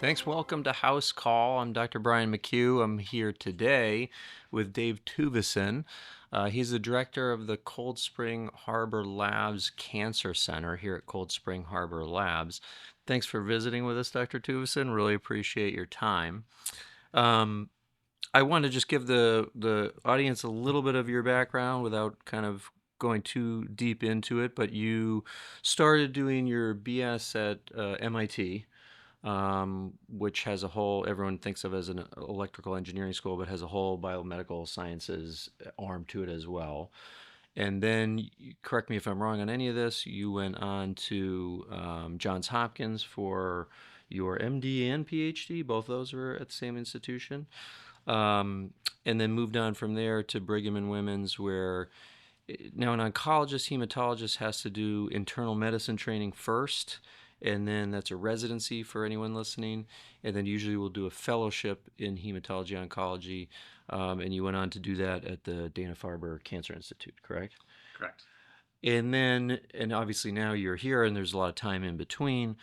Thanks. Welcome to House Call. I'm Dr. Brian McHugh. I'm here today with Dave Tuveson. He's the director of the Cold Spring Harbor Labs Cancer Center here at Cold Spring Harbor Labs. Thanks for visiting with us, Dr. Tuveson. Really appreciate your time. Um, I want to just give the audience a little bit of your background without kind of going too deep into it, but you started doing your BS at MIT, which has a whole, everyone thinks of as an electrical engineering school, but has a whole biomedical sciences arm to it as well. And then, correct me if I'm wrong on any of this, you went on to Johns Hopkins for your MD and PhD. Both those were at the same institution. Um, and then moved on from there to Brigham and Women's, where now an oncologist, hematologist has to do internal medicine training first, and then that's a residency for anyone listening, and then usually we'll do a fellowship in hematology oncology, and you went on to do that at the Dana-Farber Cancer Institute, correct? Correct. And obviously now you're here, and there's a lot of time in between.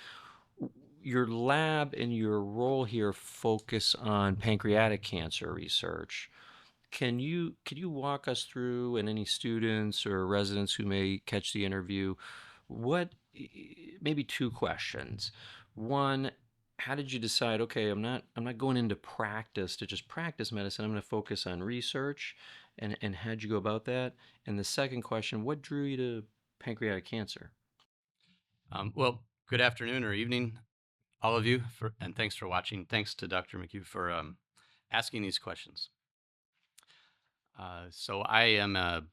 Your lab and your role here focus on pancreatic cancer research. Can you walk us through, and any students or residents who may catch the interview, what maybe two questions. One, how did you decide, okay, I'm not going into practice to just practice medicine. I'm going to focus on research, and how'd you go about that? And the second question, what drew you to pancreatic cancer? Well, good afternoon or evening, all of you, and thanks for watching. Thanks to Dr. McHugh for asking these questions. So I am a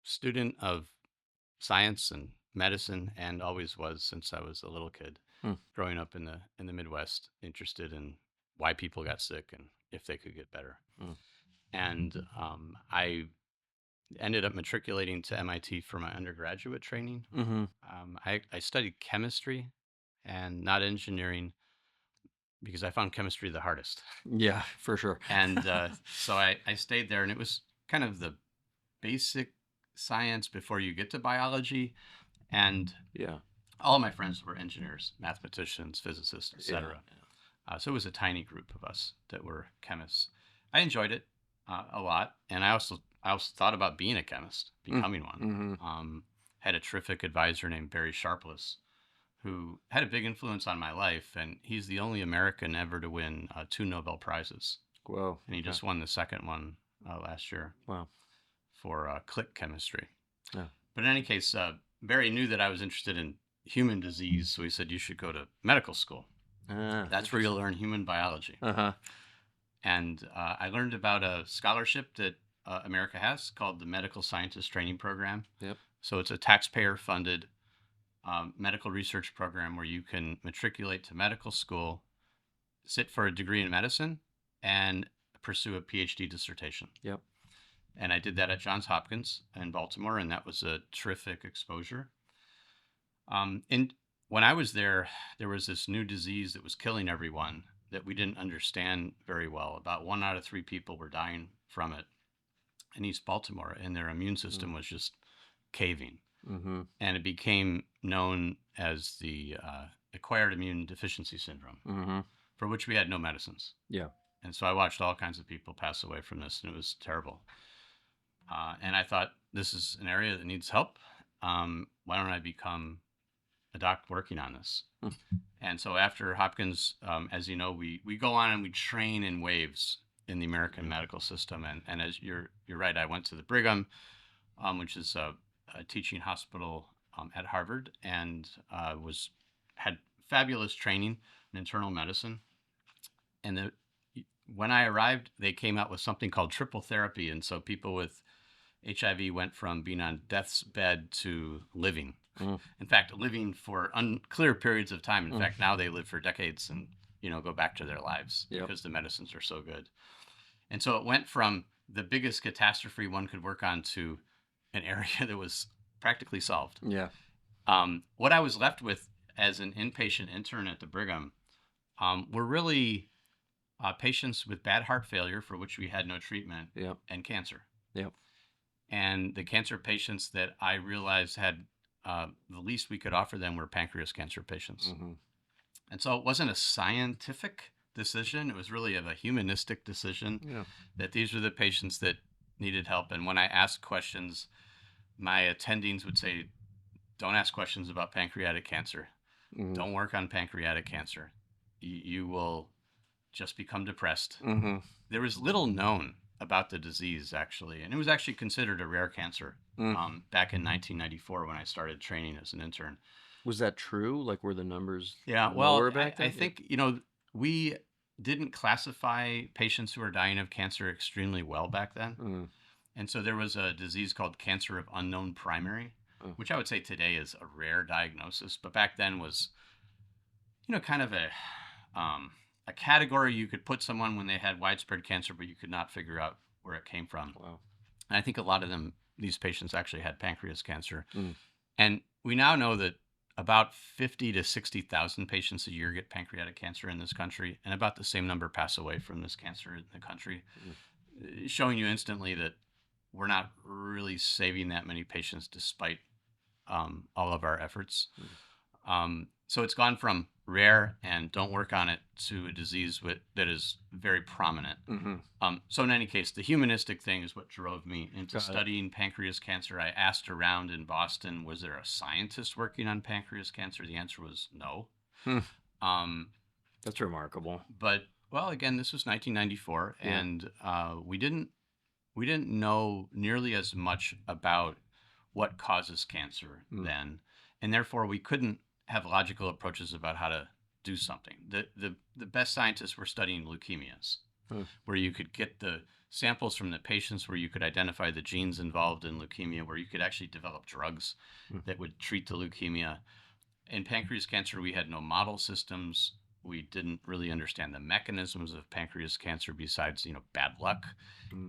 student of science and medicine, and always was since I was a little kid, Hmm. growing up in the Midwest, interested in why people got sick and if they could get better. Hmm. And I ended up matriculating to MIT for my undergraduate training. Mm-hmm. I studied chemistry and not engineering because I found chemistry the hardest. Yeah, for sure. And so I stayed there, and it was kind of the basic science before you get to biology. And Yeah. all of my friends were engineers, mathematicians, physicists, Yeah. etc. So it was a tiny group of us that were chemists. I enjoyed it a lot, and I also thought about being a chemist, becoming one. Mm-hmm. Had a terrific advisor named Barry Sharpless, who had a big influence on my life, and he's the only American ever to win 2 Nobel Prizes, Whoa. and he Okay. just won the second one last year Wow. for click chemistry. Yeah. But in any case, Barry knew that I was interested in human disease, so he said you should go to medical school. That's where you'll learn human biology. Uh-huh. And I learned about a scholarship that America has called the Medical Scientist Training Program. Yep. So it's a taxpayer-funded medical research program where you can matriculate to medical school, sit for a degree in medicine, and pursue a PhD dissertation. Yep. And I did that at Johns Hopkins in Baltimore, and that was a terrific exposure. And when I was there, there was this new disease that was killing everyone that we didn't understand very well. About 1 out of 3 people were dying from it in East Baltimore, and their immune system was just caving. Mm-hmm. And it became known as the acquired immune deficiency syndrome, Mm-hmm. for which we had no medicines. Yeah. And so I watched all kinds of people pass away from this, and it was terrible. And I thought, this is an area that needs help. Why don't I become a doc working on this? Hmm. And so after Hopkins, as you know, we go on and we train in waves in the American medical system. And as you're right, I went to the Brigham, which is a teaching hospital at Harvard, and had fabulous training in internal medicine. And when I arrived, they came out with something called triple therapy, and so people with HIV went from being on death's bed to living. Mm. In fact, living for unclear periods of time. In fact, now they live for decades and go back to their lives because the medicines are so good. And so it went from the biggest catastrophe one could work on to an area that was practically solved. Yeah. What I was left with as an inpatient intern at the Brigham were really patients with bad heart failure, for which we had no treatment, Yep. and cancer. Yep. And the cancer patients that I realized had the least we could offer them were pancreas cancer patients. Mm-hmm. And so it wasn't a scientific decision. It was really of a humanistic decision Yeah. that these were the patients that needed help. And when I asked questions, my attendings would say, don't ask questions about pancreatic cancer. Mm-hmm. Don't work on pancreatic cancer. You will just become depressed. Mm-hmm. There was little known about the disease, actually, and it was actually considered a rare cancer Mm. back in 1994 when I started training as an intern. Was that true? Like, were the numbers Yeah, well, lower back I then? Yeah. think, we didn't classify patients who are dying of cancer extremely well back then. Mm. And so there was a disease called cancer of unknown primary, Oh. which I would say today is a rare diagnosis, but back then was, kind of a category you could put someone when they had widespread cancer, but you could not figure out where it came from. Wow. And I think a lot of these patients actually had pancreas cancer. Mm. And we now know that about 50 to 60,000 patients a year get pancreatic cancer in this country, and about the same number pass away from this cancer in the country, showing you instantly that we're not really saving that many patients despite all of our efforts. So it's gone from rare and don't work on it to a disease that is very prominent. Mm-hmm. So in any case, the humanistic thing is what drove me into Got it. studying pancreas cancer. I asked around in Boston, was there a scientist working on pancreas cancer? The answer was no. Hmm. Um, That's remarkable. but well, again, this was 1994, Yeah. and we didn't know nearly as much about what causes cancer then, and therefore we couldn't have logical approaches about how to do something. The best scientists were studying leukemias, where you could get the samples from the patients, where you could identify the genes involved in leukemia, where you could actually develop drugs that would treat the leukemia. In pancreas cancer, we had no model systems. We didn't really understand the mechanisms of pancreas cancer besides, bad luck.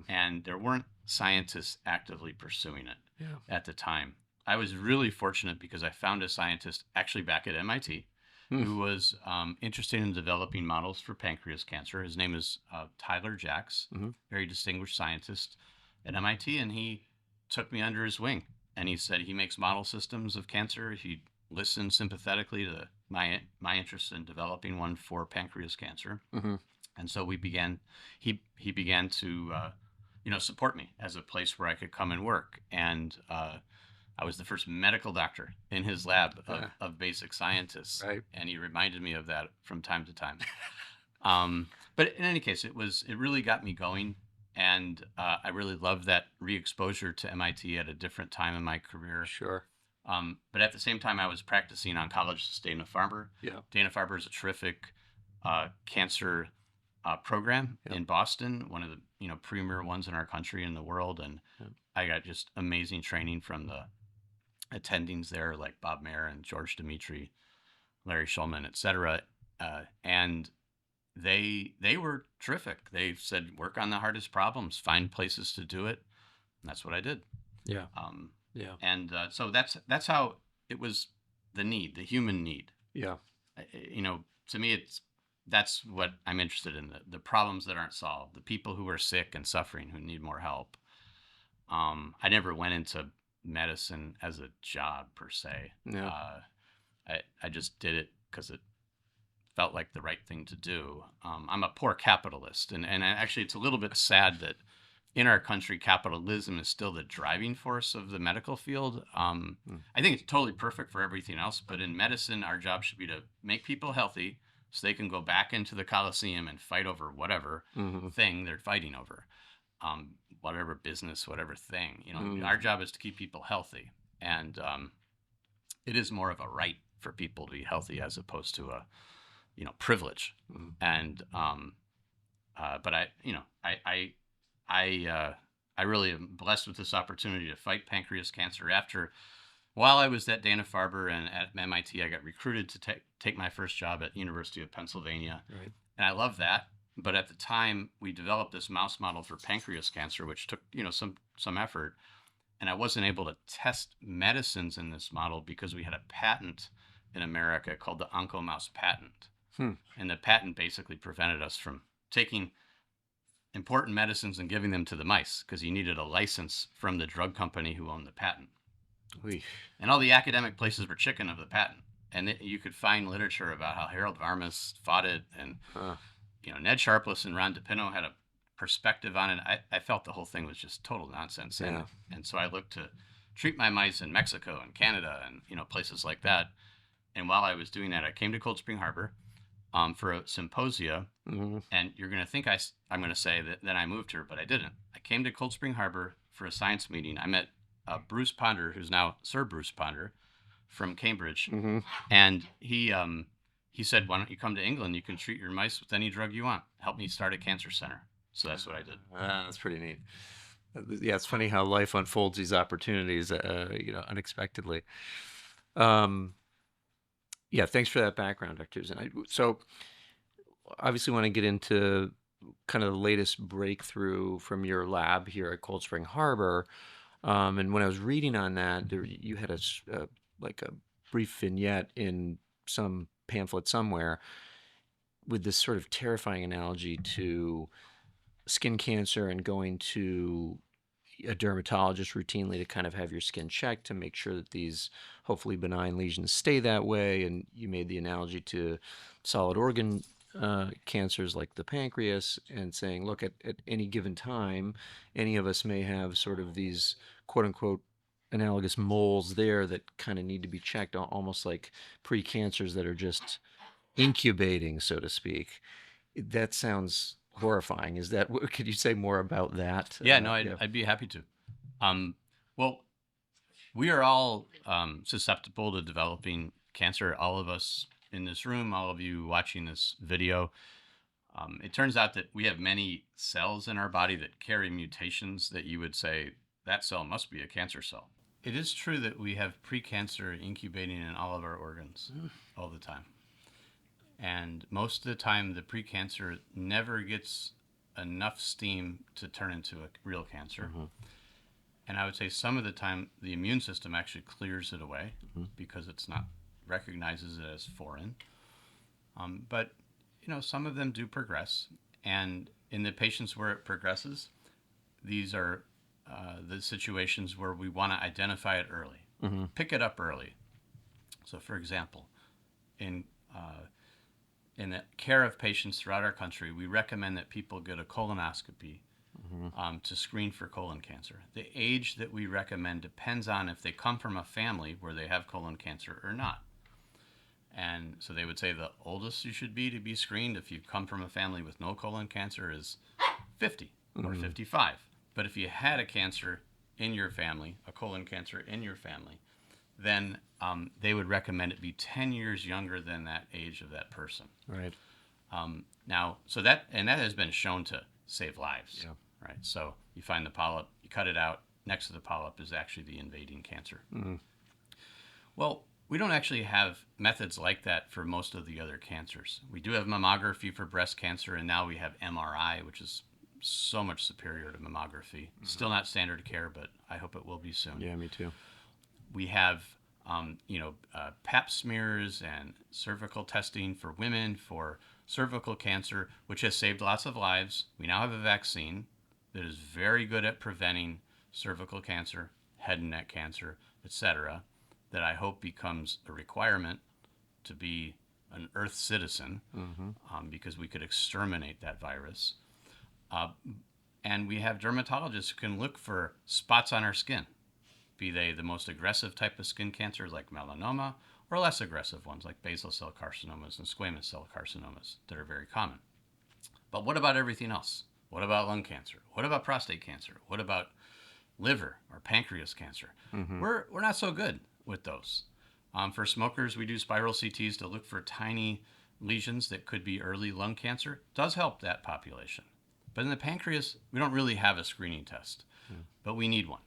And there weren't scientists actively pursuing it at the time. I was really fortunate because I found a scientist actually back at MIT who was interested in developing models for pancreas cancer. His name is Tyler Jacks, very distinguished scientist at MIT, and he took me under his wing. And he said he makes model systems of cancer. He listened sympathetically to my interest in developing one for pancreas cancer. And so we began. He began to support me as a place where I could come and work. And I was the first medical doctor in his lab of basic scientists, Right. and he reminded me of that from time to time. But in any case, it really got me going, and I really loved that re-exposure to MIT at a different time in my career. Sure. But at the same time, I was practicing oncologist at Dana-Farber. Yeah. Dana-Farber is a terrific cancer program in Boston, one of the premier ones in our country and the world, and I got just amazing training from the attendings there, like Bob Mayer and George Dimitri, Larry Shulman, etc. And they were terrific. They said, work on the hardest problems, find places to do it, and that's what I did. Yeah. And so that's how it was. The human need. Yeah. To me, that's what I'm interested in, the problems that aren't solved, the people who are sick and suffering who need more help. I never went into medicine as a job per se. Yeah. I just did it because it felt like the right thing to do. I'm a poor capitalist, and actually it's a little bit sad that in our country, capitalism is still the driving force of the medical field. I think it's totally perfect for everything else, but in medicine, our job should be to make people healthy so they can go back into the Coliseum and fight over whatever thing they're fighting over, whatever business, whatever thing. Our job is to keep people healthy, and it is more of a right for people to be healthy as opposed to a privilege. And but I really am blessed with this opportunity to fight pancreas cancer. While I was at Dana-Farber and at MIT, I got recruited to take my first job at University of Pennsylvania. Right. And I love that. But at the time, we developed this mouse model for pancreas cancer, which took some effort. And I wasn't able to test medicines in this model because we had a patent in America called the OncoMouse patent. And the patent basically prevented us from taking important medicines and giving them to the mice because you needed a license from the drug company who owned the patent. Oy. And all the academic places were chicken of the patent. and you could find literature about how Harold Varmus fought it, and Huh. Ned Sharpless and Ron DePinto had a perspective on it. I felt the whole thing was just total nonsense, Yeah. and so I looked to treat my mice in Mexico and Canada and places like that. And while I was doing that, I came to Cold Spring Harbor for a symposia. Hmm. And you're going to think I'm going to say that then I moved here, but I didn't. I came to Cold Spring Harbor for a science meeting. I met Bruce Ponder, who's now Sir Bruce Ponder from Cambridge, Hmm. and he said, "Why don't you come to England? You can treat your mice with any drug you want. Help me start a cancer center." So that's what I did. That's pretty neat. Yeah, it's funny how life unfolds these opportunities, unexpectedly. Um, yeah, thanks for that background, Dr. Tuveson. So obviously want to get into kind of the latest breakthrough from your lab here at Cold Spring Harbor. And when I was reading on that, you had like a brief vignette in some pamphlet somewhere with this sort of terrifying analogy to skin cancer and going to a dermatologist routinely to kind of have your skin checked to make sure that these hopefully benign lesions stay that way. And you made the analogy to solid organ cancers like the pancreas, and saying, look, at any given time, any of us may have sort of these quote unquote analogous moles there that kind of need to be checked, almost like pre-cancers that are just incubating, so to speak. That sounds horrifying. Is that, could you say more about that? Yeah, no, Yeah. I'd be happy to. Um, well, we are all susceptible to developing cancer. All of us in this room, all of you watching this video. It turns out that we have many cells in our body that carry mutations that you would say that cell must be a cancer cell. It is true that we have precancer incubating in all of our organs all the time. And most of the time, the precancer never gets enough steam to turn into a real cancer. Mm-hmm. And I would say some of the time, the immune system actually clears it away Mm-hmm. because it's not recognizes it as foreign. But some of them do progress, and in the patients where it progresses, these are the situations where we want to identify it early, Mm-hmm. pick it up early. So, for example, in the care of patients throughout our country, we recommend that people get a colonoscopy to screen for colon cancer. The age that we recommend depends on if they come from a family where they have colon cancer or not. And so they would say the oldest you should be to be screened if you come from a family with no colon cancer is 50 or 55. But if you had a cancer in your family, a colon cancer in your family, then they would recommend it be 10 years younger than that age of that person. Right. Now, so that has been shown to save lives. Yeah. Right. So you find the polyp, you cut it out. Next to the polyp is actually the invading cancer. Mm-hmm. Well, we don't actually have methods like that for most of the other cancers. We do have mammography for breast cancer, and now we have MRI, which is so much superior to mammography. Mm-hmm. Still not standard of care, but I hope it will be soon. Yeah, me too. We have, Pap smears and cervical testing for women for cervical cancer, which has saved lots of lives. We now have a vaccine that is very good at preventing cervical cancer, head and neck cancer, etc., that I hope becomes a requirement to be an Earth citizen, because we could exterminate that virus. And we have dermatologists who can look for spots on our skin, be they the most aggressive type of skin cancer like melanoma, or less aggressive ones like basal cell carcinomas and squamous cell carcinomas that are very common. But what about everything else? What about lung cancer? What about prostate cancer? What about liver or pancreas cancer? Mm-hmm. We're not so good with those. For smokers, we do spiral CTs to look for tiny lesions that could be early lung cancer. It does help that population. But in the pancreas, we don't really have a screening test, but we need one.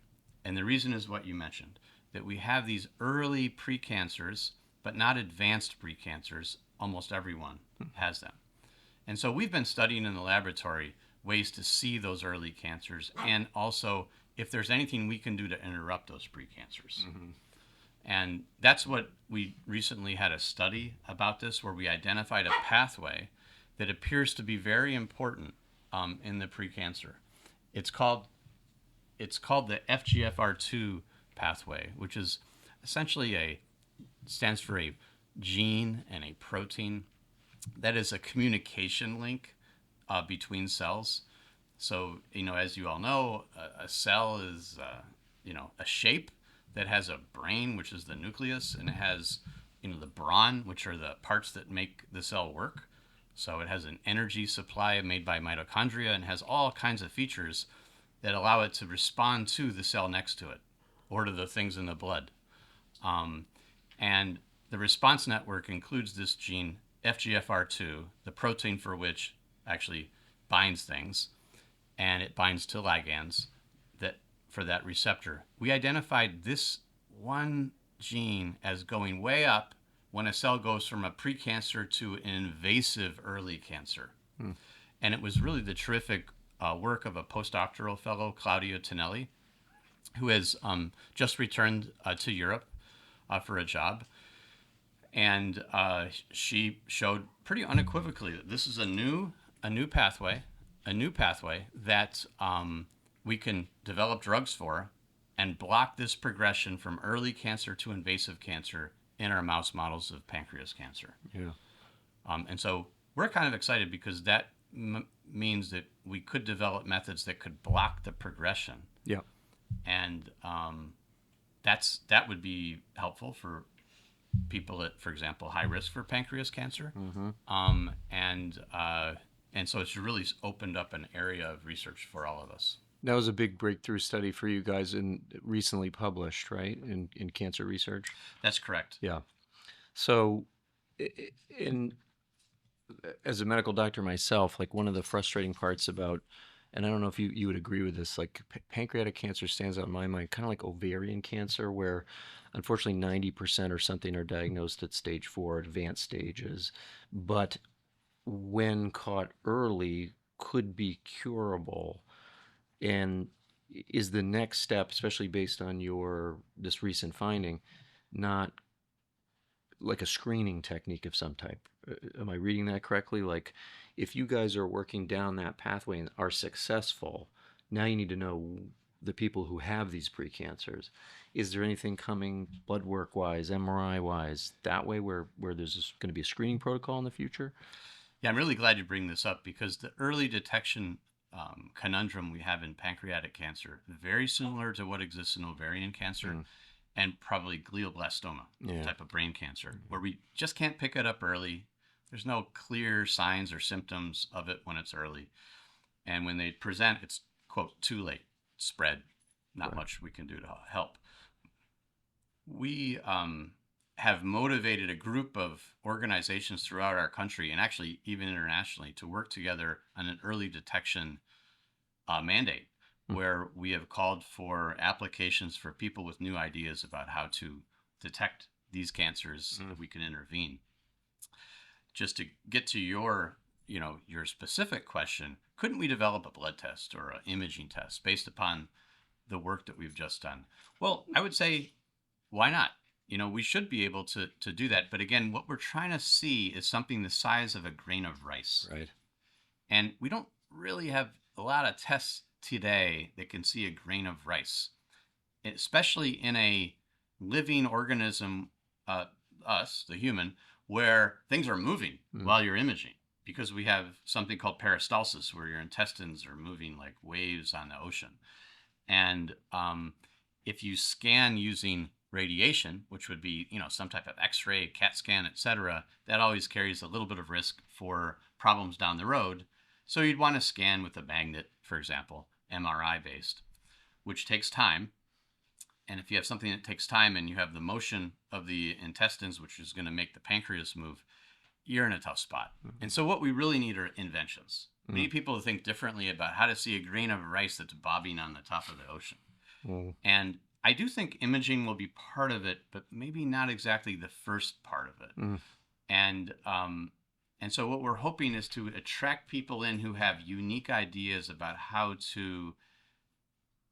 And the reason is what you mentioned, that we have these early precancers, but not advanced precancers. Almost everyone has them. And so we've been studying in the laboratory ways to see those early cancers, and also if there's anything we can do to interrupt those precancers. Mm-hmm. And that's what we recently had a study about this, where we identified a pathway that appears to be very important in the precancer. It's called the FGFR2 pathway, which is essentially stands for a gene and a protein that is a communication link between cells. So, as you all know, a cell is, a shape that has a brain, which is the nucleus, and it has, the brawn, which are the parts that make the cell work. So it has an energy supply made by mitochondria and has all kinds of features that allow it to respond to the cell next to it or to the things in the blood. And the response network includes this gene, FGFR2, the protein for which actually binds things, and it binds to ligands that for that receptor. We identified this one gene as going way up when a cell goes from a precancer to an invasive early cancer. And it was really the terrific work of a postdoctoral fellow, Claudio Tonelli, who has just returned to Europe for a job. And she showed pretty unequivocally that this is a new pathway that we can develop drugs for and block this progression from early cancer to invasive cancer in our mouse models of pancreas cancer. Yeah. And so we're kind of excited because that means that we could develop methods that could block the progression. Yeah. And that would be helpful for people at, for example, high risk for pancreas cancer. Mm-hmm. And so it's really opened up an area of research for all of us. That was a big breakthrough study for you guys and recently published, right? In cancer research. That's correct. Yeah. So, in as a medical doctor myself, like one of the frustrating parts about, and I don't know if you would agree with this, like pancreatic cancer stands out in my mind, kind of like ovarian cancer, where unfortunately 90% or something are diagnosed at stage 4, advanced stages, but when caught early could be curable. And is the next step, especially based on your this recent finding, not like a screening technique of some type? Am I reading that correctly? Like, if you guys are working down that pathway and are successful, now you need to know the people who have these precancers. Is there anything coming blood work wise, MRI wise, that way where there's going to be a screening protocol in the future? Yeah, I'm really glad you bring this up because the early detection conundrum we have in pancreatic cancer, very similar to what exists in ovarian cancer and probably glioblastoma, type of brain cancer, where we just can't pick it up early. There's no clear signs or symptoms of it when it's early. And when they present, it's, quote, too late, spread, not much we can do to help. We have motivated a group of organizations throughout our country and actually even internationally to work together on an early detection mandate where we have called for applications for people with new ideas about how to detect these cancers that we can intervene. Just to get to your specific question, couldn't we develop a blood test or an imaging test based upon the work that we've just done? Well, I would say, why not? We should be able to do that. But again, what we're trying to see is something the size of a grain of rice. Right. And we don't really have a lot of tests today that can see a grain of rice, especially in a living organism, us, the human, where things are moving while you're imaging, because we have something called peristalsis, where your intestines are moving like waves on the ocean. And if you scan using radiation, which would be, some type of X-ray, CAT scan, etc., that always carries a little bit of risk for problems down the road. So you'd want to scan with a magnet, for example, MRI based, which takes time. And if you have something that takes time and you have the motion of the intestines, which is going to make the pancreas move, you're in a tough spot. And so what we really need are inventions. We need people to think differently about how to see a grain of rice that's bobbing on the top of the ocean. And I do think imaging will be part of it, but maybe not exactly the first part of it. And so what we're hoping is to attract people in who have unique ideas about how to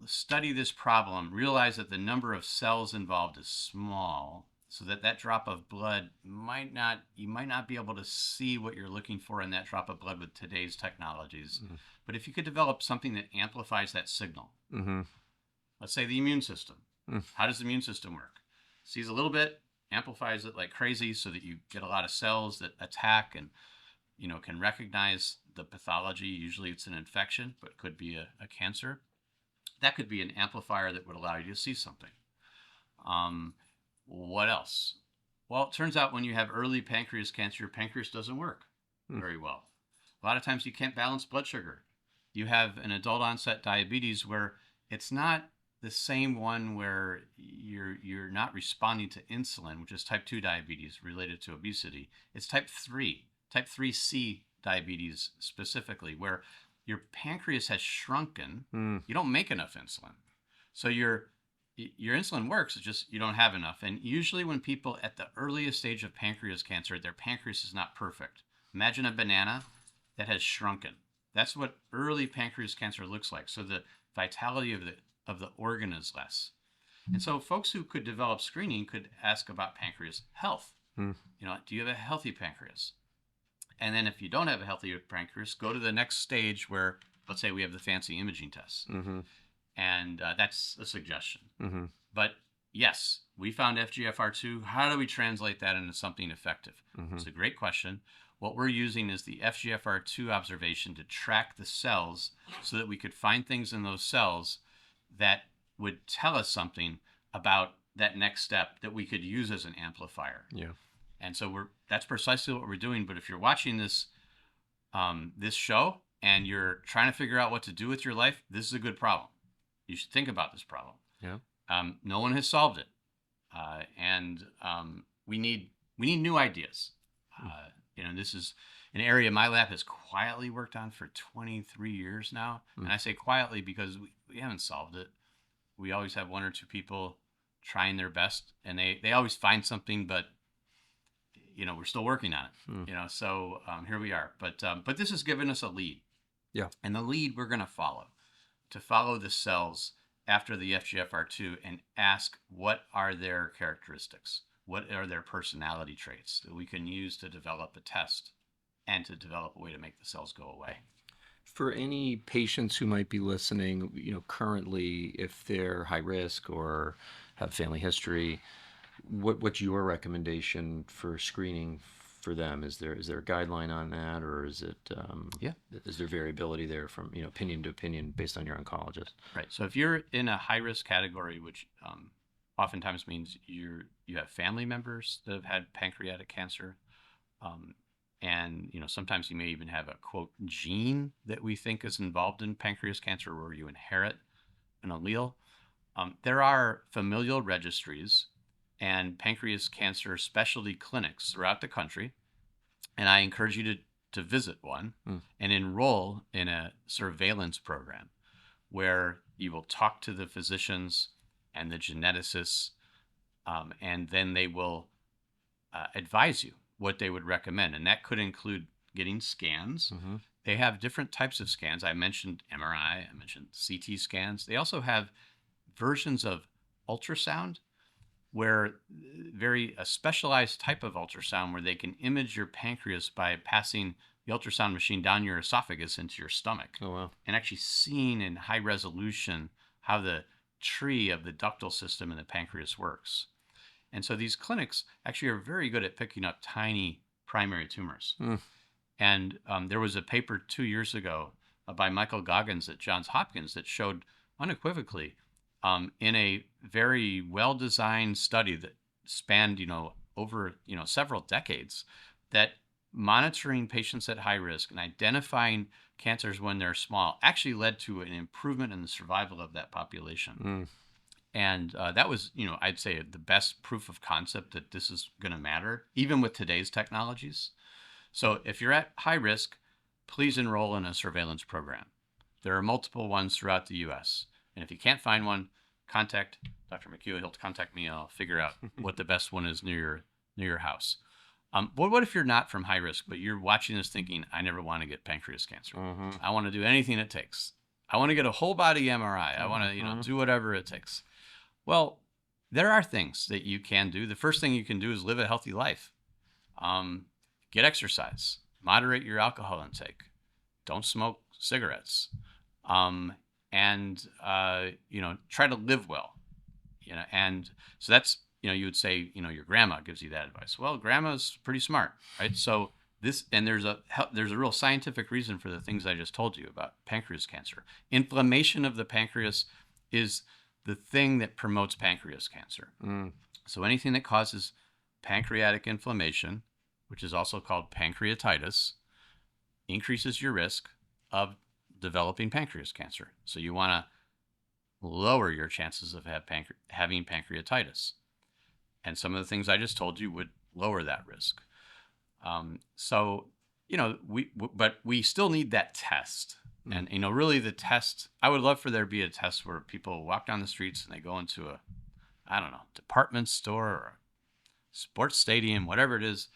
study this problem, realize that the number of cells involved is small, so that drop of blood you might not be able to see what you're looking for in that drop of blood with today's technologies. But if you could develop something that amplifies that signal, let's say the immune system. How does the immune system work? Sees a little bit, amplifies it like crazy so that you get a lot of cells that attack and, can recognize the pathology. Usually it's an infection, but it could be a cancer. That could be an amplifier that would allow you to see something. What else? Well, it turns out when you have early pancreas cancer, your pancreas doesn't work very well. A lot of times you can't balance blood sugar. You have an adult onset diabetes where it's not the same one where you're not responding to insulin, which is type 2 diabetes related to obesity. It's type 3C diabetes specifically, where your pancreas has shrunken. You don't make enough insulin. So your insulin works, it's just you don't have enough. And usually when people at the earliest stage of pancreas cancer, their pancreas is not perfect. Imagine a banana that has shrunken. That's what early pancreas cancer looks like. So the vitality of the organ is less. And so folks who could develop screening could ask about pancreas health. Do you have a healthy pancreas? And then if you don't have a healthy pancreas, go to the next stage where, let's say we have the fancy imaging tests. And that's a suggestion. But yes, we found FGFR2. How do we translate that into something effective? It's a great question. What we're using is the FGFR2 observation to track the cells so that we could find things in those cells that would tell us something about that next step that we could use as an amplifier. Yeah. And so that's precisely what we're doing. But if you're watching this show and you're trying to figure out what to do with your life, this is a good problem. You should think about this problem. Yeah. No one has solved it, and we need new ideas. This is an area my lab has quietly worked on for 23 years now, and I say quietly because we haven't solved it. We always have one or two people trying their best, and they always find something, but we're still working on it. So here we are. But this has given us a lead. Yeah. And the lead we're going to follow the cells after the FGFR2 and ask what are their characteristics, what are their personality traits that we can use to develop a test and to develop a way to make the cells go away. For any patients who might be listening, currently, if they're high risk or have family history, what's your recommendation for screening for them? Is there a guideline on that, or is it is there variability there from opinion to opinion based on your oncologist? Right. So if you're in a high risk category, which oftentimes means you have family members that have had pancreatic cancer, and sometimes you may even have a quote gene that we think is involved in pancreas cancer, where you inherit an allele. There are familial registries and pancreas cancer specialty clinics throughout the country. And I encourage you to visit one and enroll in a surveillance program where you will talk to the physicians and the geneticists, and then they will advise you what they would recommend. And that could include getting scans. They have different types of scans. I mentioned MRI, I mentioned CT scans. They also have versions of ultrasound, where a specialized type of ultrasound where they can image your pancreas by passing the ultrasound machine down your esophagus into your stomach. Oh, wow. And actually seeing in high resolution how the tree of the ductal system in the pancreas works. And so these clinics actually are very good at picking up tiny primary tumors. And there was a paper 2 years ago by Michael Goggins at Johns Hopkins that showed unequivocally in a very well-designed study that spanned, over, several decades, that monitoring patients at high risk and identifying cancers when they're small actually led to an improvement in the survival of that population. And that was, I'd say the best proof of concept that this is going to matter, even with today's technologies. So if you're at high risk, please enroll in a surveillance program. There are multiple ones throughout the U.S. And if you can't find one, contact Dr. McHugh. He'll contact me, and I'll figure out what the best one is near your house. But what if you're not from high risk, but you're watching this thinking, I never want to get pancreas cancer. I want to do anything it takes. I want to get a whole body MRI. I want to, do whatever it takes. Well, there are things that you can do. The first thing you can do is live a healthy life. Get exercise. Moderate your alcohol intake. Don't smoke cigarettes. And try to live well. And so that's you would say, your grandma gives you that advice. Well, grandma's pretty smart, right? So there's a real scientific reason for the things I just told you about pancreas cancer. Inflammation of the pancreas is the thing that promotes pancreas cancer. Mm. So anything that causes pancreatic inflammation, which is also called pancreatitis, increases your risk of developing pancreas cancer. So you want to lower your chances of having pancreatitis. And some of the things I just told you would lower that risk. So, but we still need that test. And, really the test, I would love for there to be a test where people walk down the streets and they go into a, I don't know, department store or a sports stadium, whatever it is,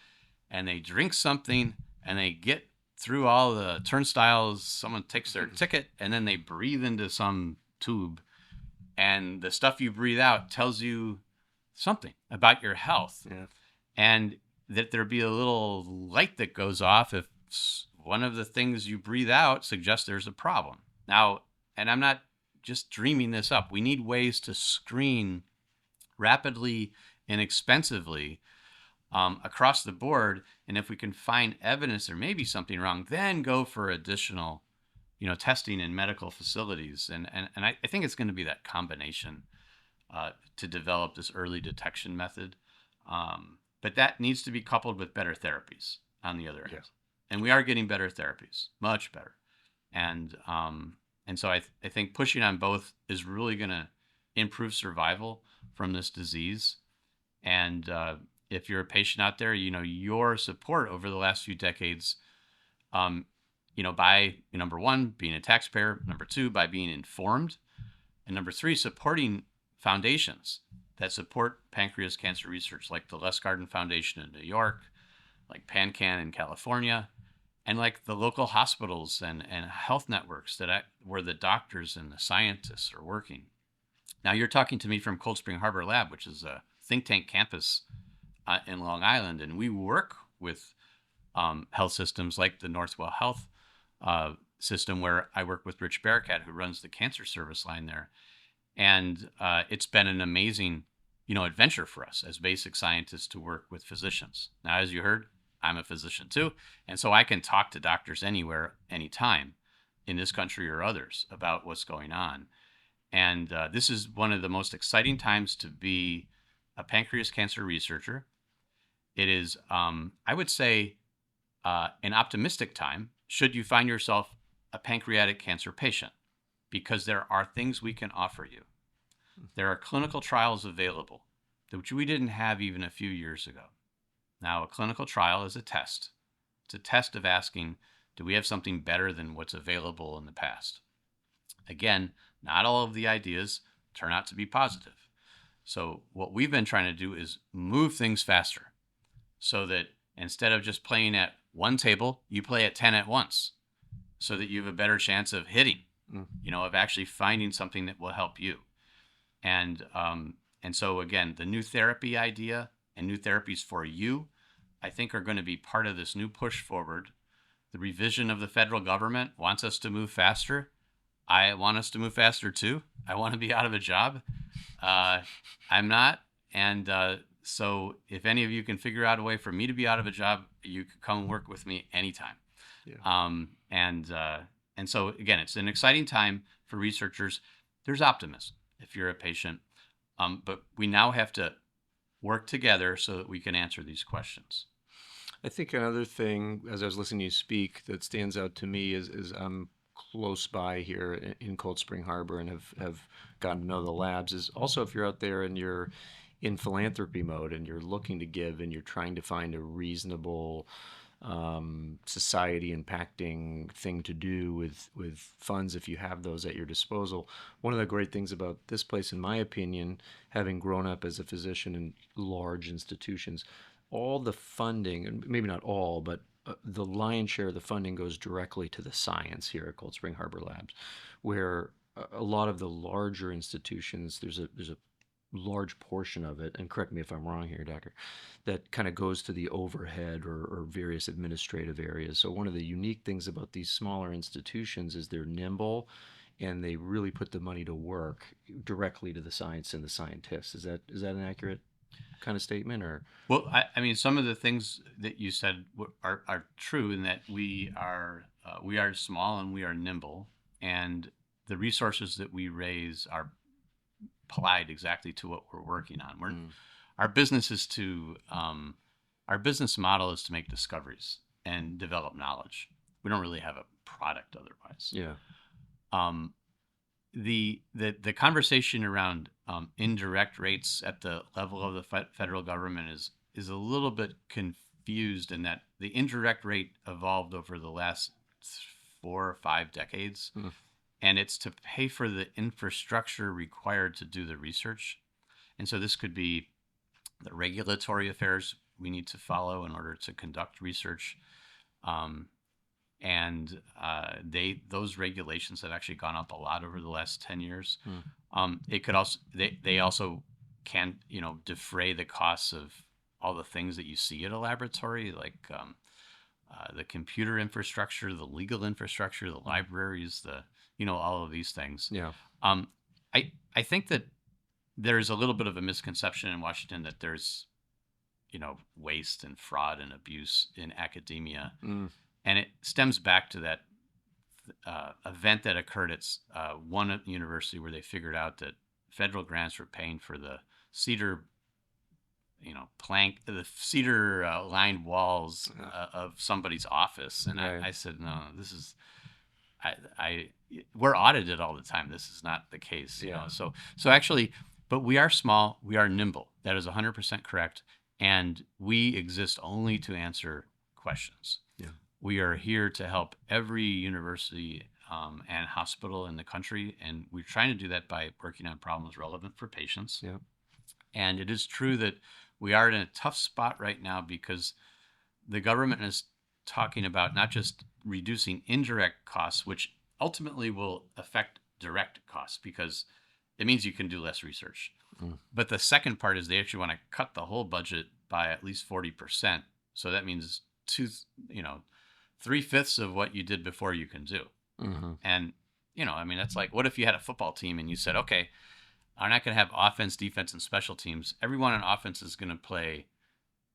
and they drink something and they get through all the turnstiles. Someone takes their ticket and then they breathe into some tube, and the stuff you breathe out tells you something about your health. Yeah. And that there be a little light that goes off if one of the things you breathe out suggests there's a problem. Now, and I'm not just dreaming this up. We need ways to screen rapidly and inexpensively across the board. And if we can find evidence there may be something wrong, then go for additional, testing in medical facilities. And I think it's going to be that combination to develop this early detection method. But that needs to be coupled with better therapies on the other end. Yeah. And we are getting better therapies, much better. And so I think pushing on both is really going to improve survival from this disease. And if you're a patient out there, your support over the last few decades, by number one, being a taxpayer, number two, by being informed, and number three, supporting foundations that support pancreas cancer research, like the Les Garden Foundation in New York, like PanCan in California, and like the local hospitals and health networks where the doctors and the scientists are working. Now, you're talking to me from Cold Spring Harbor Lab, which is a think tank campus in Long Island, and we work with health systems like the Northwell Health system, where I work with Rich Barakat, who runs the cancer service line there. And it's been an amazing, adventure for us as basic scientists to work with physicians. Now, as you heard, I'm a physician too. And so I can talk to doctors anywhere, anytime in this country or others about what's going on. And this is one of the most exciting times to be a pancreas cancer researcher. It is, I would say, an optimistic time should you find yourself a pancreatic cancer patient, because there are things we can offer you. There are clinical trials available, which we didn't have even a few years ago. Now, a clinical trial is a test. It's a test of asking, do we have something better than what's available in the past? Again, not all of the ideas turn out to be positive. So what we've been trying to do is move things faster, so that instead of just playing at one table, you play at 10 at once, so that you have a better chance of hitting, of actually finding something that will help you. And so again, the new therapy idea and new therapies for you, I think, are going to be part of this new push forward. The revision of the federal government wants us to move faster. I want us to move faster too. I want to be out of a job. I'm not. And so if any of you can figure out a way for me to be out of a job, you can come and work with me anytime. Yeah. And so again, it's an exciting time for researchers. There's optimism if you're a patient, but we now have to work together so that we can answer these questions. I think another thing, as I was listening to you speak, that stands out to me is I'm close by here in Cold Spring Harbor and have gotten to know the labs, is also if you're out there and you're in philanthropy mode and you're looking to give and you're trying to find a reasonable society impacting thing to do with funds, if you have those at your disposal. One of the great things about this place, in my opinion, having grown up as a physician in large institutions, all the funding, and maybe not all, but the lion's share of the funding goes directly to the science here at Cold Spring Harbor Labs, where a lot of the larger institutions, there's a large portion of it, and correct me if I'm wrong here, doctor, that kind of goes to the overhead or various administrative areas. So one of the unique things about these smaller institutions is they're nimble and they really put the money to work directly to the science and the scientists. Is that inaccurate? kind of statement, or? Well, I mean, some of the things that you said are true in that we are small and we are nimble, and the resources that we raise are applied exactly to what we're working on. Mm. Our business is our business model is to make discoveries and develop knowledge. We don't really have a product otherwise. Yeah. Um, the conversation around indirect rates at the level of the federal government is a little bit confused in that the indirect rate evolved over the last 4 or 5 decades, Mm. and it's to pay for the infrastructure required to do the research. And so this could be the regulatory affairs we need to follow in order to conduct research. Um, and those regulations have actually gone up a lot over the last 10 years. It could also they also can defray the costs of all the things that you see at a laboratory, like the computer infrastructure, the legal infrastructure, the libraries, all of these things. Yeah. I think that there's a little bit of a misconception in Washington that there's waste and fraud and abuse in academia. Mm. And it stems back to that event that occurred at one university where they figured out that federal grants were paying for the cedar, the cedar lined walls of somebody's office. And Right. I said, no, this is, we're audited all the time. This is not the case, Yeah. So actually, but we are small, we are nimble. That is 100% correct. And we exist only to answer questions. Yeah. We are here to help every university and hospital in the country, and we're trying to do that by working on problems relevant for patients. Yeah. And it is true that we are in a tough spot right now because the government is talking about not just reducing indirect costs, which ultimately will affect direct costs because it means you can do less research. But the second part is they actually want to cut the whole budget by at least 40%. So that means 3/5 of what you did before you can do. Mm-hmm. And, I mean, that's like, what if you had a football team and you said, okay, I'm not going to have offense, defense, and special teams. Everyone on offense is going to play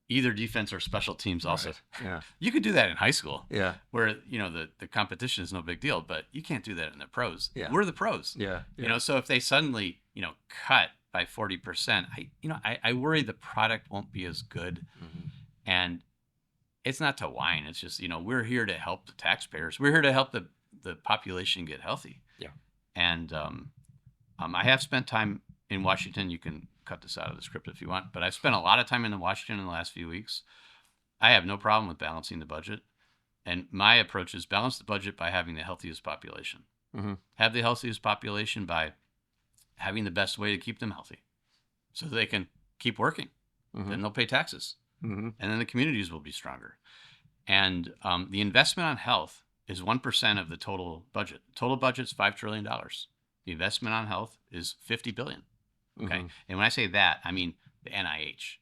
either defense or special teams also. Right. Yeah. You could do that in high school. Yeah. Where, the competition is no big deal, but you can't do that in the pros. Yeah. We're the pros. Yeah. So if they suddenly, cut by 40%, I worry the product won't be as good. Mm-hmm. And it's not to whine. It's just, we're here to help the taxpayers. We're here to help the population get healthy. Yeah. And I have spent time in Washington. You can cut this out of the script if you want, but I've spent a lot of time in Washington in the last few weeks. I have no problem with balancing the budget. And my approach is balance the budget by having the healthiest population. Mm-hmm. Have the healthiest population by having the best way to keep them healthy so they can keep working. Mm-hmm. Then they'll pay taxes. Mm-hmm. And then the communities will be stronger. And the investment on health is 1% of the total budget. Total budget's $5 trillion. The investment on health is $50 billion. Okay. Mm-hmm. And when I say that, I mean the NIH.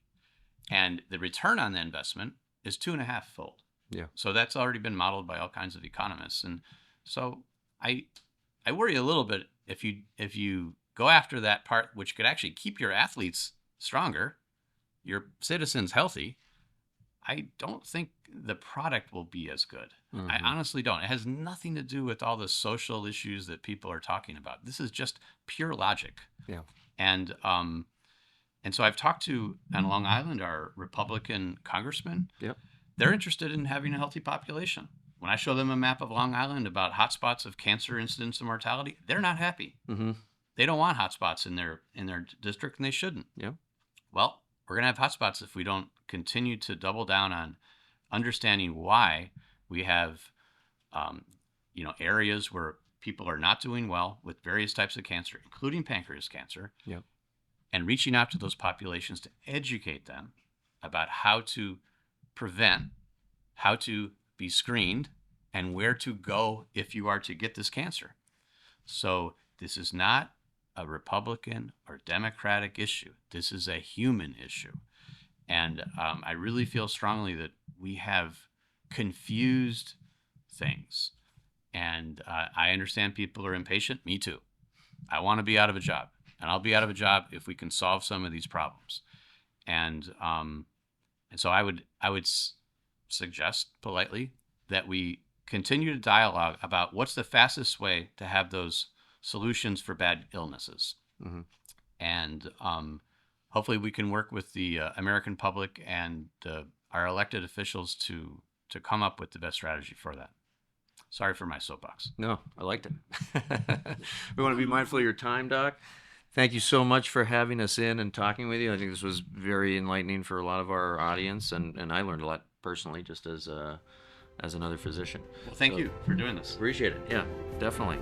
And the return on the investment is 2.5-fold. Yeah. So that's already been modeled by all kinds of economists. And so I worry a little bit if you go after that part, which could actually keep your athletes stronger, your citizens healthy. I don't think the product will be as good. Mm-hmm. I honestly don't. It has nothing to do with all the social issues that people are talking about. This is just pure logic. Yeah. And so I've talked to, on Long Island, our Republican congressman. Yep. They're interested in having a healthy population. When I show them a map of Long Island about hotspots of cancer incidence and mortality, they're not happy. Mm-hmm. They don't want hotspots in their district, and they shouldn't. Yeah. Well, we're going to have hotspots if we don't continue to double down on understanding why we have, areas where people are not doing well with various types of cancer, including pancreas cancer. Yep. And reaching out to those populations to educate them about how to prevent, how to be screened, and where to go if you are to get this cancer. So this is not a Republican or Democratic issue. This is a human issue. And I really feel strongly that we have confused things. And I understand people are impatient. Me too. I want to be out of a job. And I'll be out of a job if we can solve some of these problems. And so I would suggest politely that we continue to dialogue about what's the fastest way to have those solutions for bad illnesses. Hmm. And hopefully we can work with the American public and our elected officials to come up with the best strategy for that. Sorry for my soapbox. No, I liked it. We want to be mindful of your time, Doc. Thank you so much for having us in and talking with you. I think this was very enlightening for a lot of our audience, and I learned a lot personally just as another physician. Well, thank So you for doing this. appreciate it. Yeah, definitely.